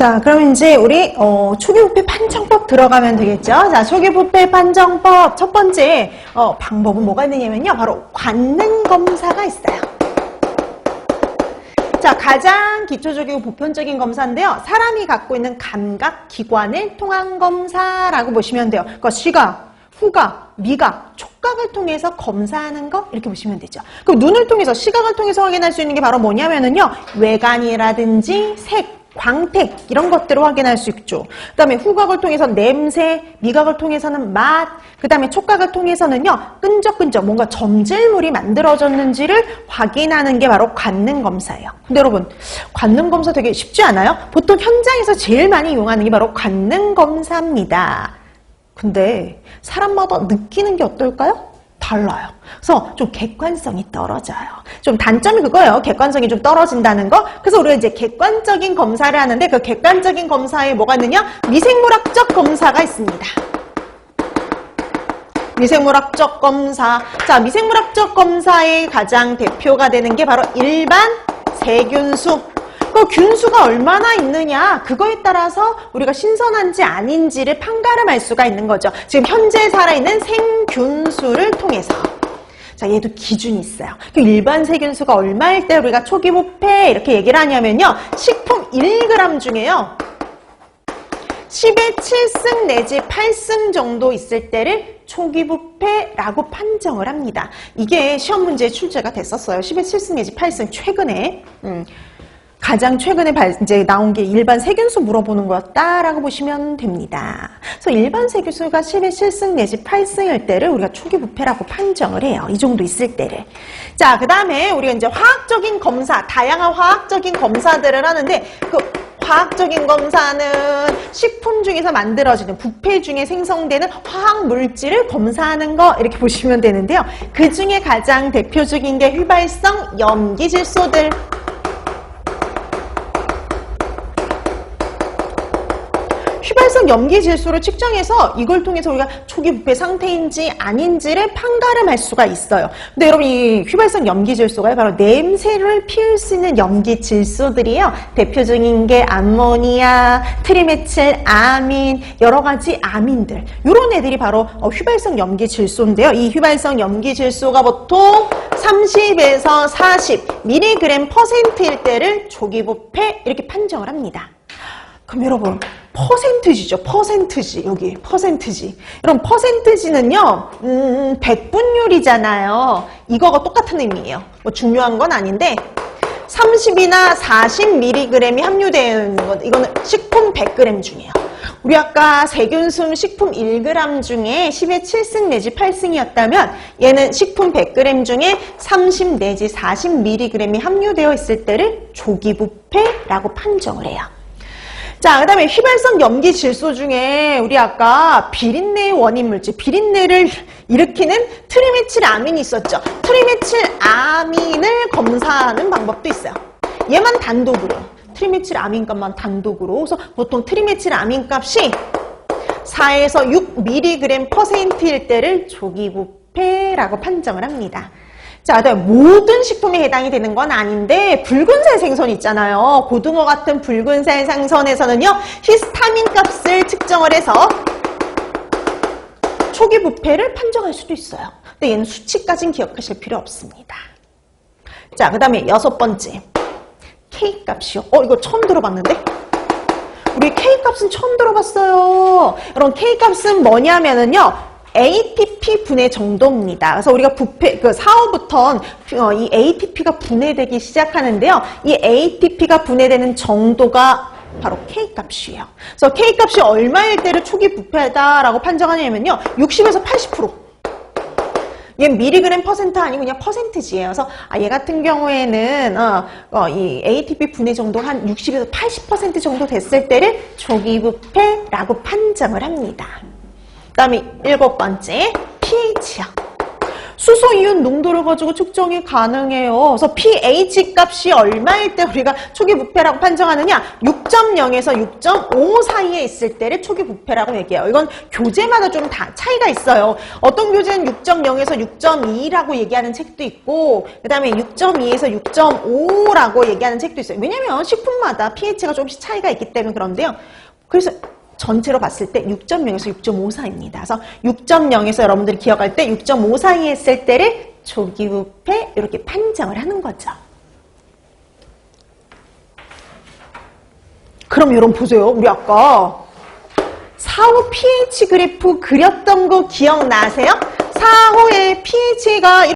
자, 그럼 이제 우리 초기부패 판정법 들어가면 되겠죠? 자, 초기부패 판정법 첫 번째 방법은 뭐가 있느냐면요. 바로 관능검사가 있어요. 자, 가장 기초적이고 보편적인 검사인데요. 사람이 갖고 있는 감각 기관을 통한 검사라고 보시면 돼요. 그러니까 시각, 후각, 미각, 촉각을 통해서 검사하는 거 이렇게 보시면 되죠. 그럼 눈을 통해서 시각을 통해서 확인할 수 있는 게 바로 뭐냐면은요. 외관이라든지 색, 광택 이런 것들을 확인할 수 있죠. 그 다음에 후각을 통해서 냄새, 미각을 통해서는 맛, 그 다음에 촉각을 통해서는요. 끈적끈적 뭔가 점질물이 만들어졌는지를 확인하는 게 바로 관능검사예요. 근데 여러분 관능검사 되게 쉽지 않아요? 보통 현장에서 제일 많이 이용하는 게 바로 관능검사입니다. 근데 사람마다 느끼는 게 어떨까요? 달라요. 그래서 좀 객관성이 떨어져요. 좀 단점이 그거예요. 객관성이 좀 떨어진다는 거. 그래서 우리가 이제 객관적인 검사를 하는데 그 객관적인 검사에 뭐가 있느냐? 미생물학적 검사가 있습니다. 미생물학적 검사. 자, 미생물학적 검사의 가장 대표가 되는 게 바로 일반 세균수. 그 균수가 얼마나 있느냐 그거에 따라서 우리가 신선한지 아닌지를 판가름할 수가 있는 거죠. 지금 현재 살아있는 생균수를 통해서. 자, 얘도 기준이 있어요. 그 일반 세균수가 얼마일 때 우리가 초기부패 이렇게 얘기를 하냐면요. 식품 1g 중에요. 10의 7승 내지 8승 정도 있을 때를 초기부패라고 판정을 합니다. 이게 시험 문제에 출제가 됐었어요. 10의 7승 내지 8승 최근에. 가장 최근에 이제 나온 게 일반 세균수 물어보는 거였다라고 보시면 됩니다. 그래서 일반 세균수가 10의 7승 내지 8승일 때를 우리가 초기부패라고 판정을 해요. 이 정도 있을 때를. 자, 그 다음에 우리가 이제 화학적인 검사, 다양한 화학적인 검사들을 하는데 그 화학적인 검사는 식품 중에서 만들어지는 부패 중에 생성되는 화학 물질을 검사하는 거 이렇게 보시면 되는데요. 그 중에 가장 대표적인 게 휘발성 염기질소들. 휘발성 염기질소를 측정해서 이걸 통해서 우리가 초기부패 상태인지 아닌지를 판가름할 수가 있어요. 근데 여러분 이 휘발성 염기질소가 바로 냄새를 피울 수 있는 염기질소들이에요. 대표적인 게 암모니아, 트리메칠, 아민, 여러 가지 아민들. 이런 애들이 바로 휘발성 염기질소인데요. 이 휘발성 염기질소가 보통 30에서 40mg%일 때를 초기부패 이렇게 판정을 합니다. 그럼 여러분 퍼센트지죠. 퍼센트지. 여기 퍼센트지. 여러분 퍼센트지는요. 100분율이잖아요. 이거가 똑같은 의미예요. 뭐 중요한 건 아닌데 30이나 40mg이 함유되어 있는 것. 이거는 식품 100g 중이에요. 우리 아까 세균순 식품 1g 중에 10의 7승 내지 8승이었다면 얘는 식품 100g 중에 30 내지 40mg이 함유되어 있을 때를 초기부패라고 판정을 해요. 자, 그 다음에 휘발성 염기질소 중에 우리 아까 비린내의 원인 물질, 비린내를 일으키는 트리메칠아민이 있었죠. 트리메칠아민을 검사하는 방법도 있어요. 얘만 단독으로, 트리메칠아민 값만 단독으로. 그래서 보통 트리메칠아민 값이 4에서 6mg%일 때를 초기부패라고 판정을 합니다. 자, 그다음에 모든 식품에 해당이 되는 건 아닌데 붉은살 생선 있잖아요. 고등어 같은 붉은살 생선에서는요. 히스타민 값을 측정을 해서 초기부패를 판정할 수도 있어요. 근데 얘는 수치까지는 기억하실 필요 없습니다. 자, 그다음에 6번째. K값이요. 이거 처음 들어봤는데? 우리 K값은 처음 들어봤어요. 여러분 K값은 뭐냐면은요. ATP 분해 정도입니다. 그래서 우리가 부패, 4호부터 이 ATP가 분해되기 시작하는데요. 이 ATP가 분해되는 정도가 바로 K값이에요. 그래서 K값이 얼마일 때를 초기 부패다라고 판정하냐면요. 60에서 80%. 얘는 미리그램 퍼센트 아니고 그냥 퍼센트지예요. 그래서 얘 같은 경우에는 이 ATP 분해 정도 한 60에서 80% 정도 됐을 때를 초기 부패라고 판정을 합니다. 그 다음에 7번째, pH요. 수소 이온 농도를 가지고 측정이 가능해요. 그래서 pH 값이 얼마일 때 우리가 초기 부패라고 판정하느냐? 6.0에서 6.5 사이에 있을 때를 초기 부패라고 얘기해요. 이건 교재마다 좀 다 차이가 있어요. 어떤 교재는 6.0에서 6.2라고 얘기하는 책도 있고 그 다음에 6.2에서 6.5라고 얘기하는 책도 있어요. 왜냐면 식품마다 pH가 조금씩 차이가 있기 때문에 그런데요. 그래서 전체로 봤을 때 6.0에서 6.5 사이입니다. 그래서 6.0에서 여러분들이 기억할 때 6.5 사이에 있을 때를 초기 부패 이렇게 판정을 하는 거죠. 그럼 여러분 보세요. 우리 아까 4호 pH 그래프 그렸던 거 기억나세요? 4호의 pH가